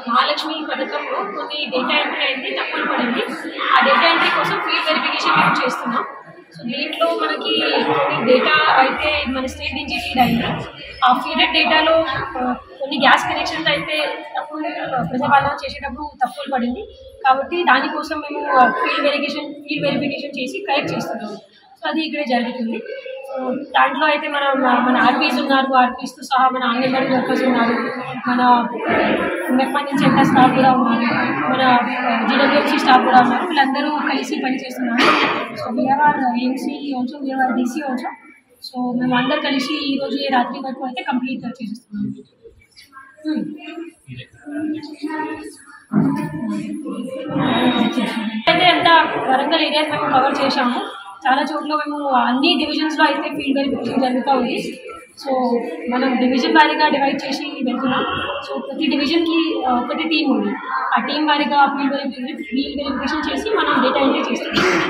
మహాలక్ష్మి పథకంలో కొన్ని data entry అయితే తప్పులు పడింది. ఆ డేటా ఎంట్రీ కోసం ఫీల్డ్ వెరిఫికేషన్ మేము చేస్తున్నాం. సో దీంట్లో మనకి కొన్ని డేటా అయితే మన స్టేట్ నుంచి ఫీడ్ అయింది. ఆ ఫీడెడ్ డేటాలో కొన్ని గ్యాస్ కనెక్షన్స్ అయితే తప్పులు ప్రజాపాలన చేసేటప్పుడు తప్పులు పడింది. కాబట్టి దానికోసం మేము ఫీల్డ్ వెరిఫికేషన్ చేసి కరెక్ట్ చేస్తున్నాము. సో అది ఇక్కడే జరుగుతుంది. సో దాంట్లో అయితే మన ఆర్పీస్ ఉన్నారు, ఆర్పీస్తో సహా మన అంగన్వాడీ వర్కర్స్ ఉన్నారు, మన మెప్పటి నుంచి ఎంత స్టాఫ్ కూడా ఉన్నారు, మన జీడబ్ల్యూఎంసీ స్టాఫ్ కూడా ఉన్నారు. వీళ్ళందరూ కలిసి పనిచేస్తున్నారు. So we are AMC also, we are DC also. So మేము అందరు కలిసి ఈరోజు రాత్రి వరకు అయితే కంప్లీట్ చేసేస్తున్నాం. అయితే అంతా వరంగల్ ఏరియాస్ మేము కవర్ చేశాము. చాలా చోట్ల మేము అన్ని డివిజన్స్లో అయితే ఫీల్డ్ వెరిఫికేషన్ జరుగుతూ ఉంది. సో మనం డివిజన్ వారీగా డివైడ్ చేసి వెళ్తున్నాం. సో ప్రతి డివిజన్కి ఒకటి టీం ఉంది. ఆ టీం వారీగా ఫీల్డ్ వెరిఫికేషన్ చేసి మనం డేటా ఎంట్రీ చేస్తున్నాం.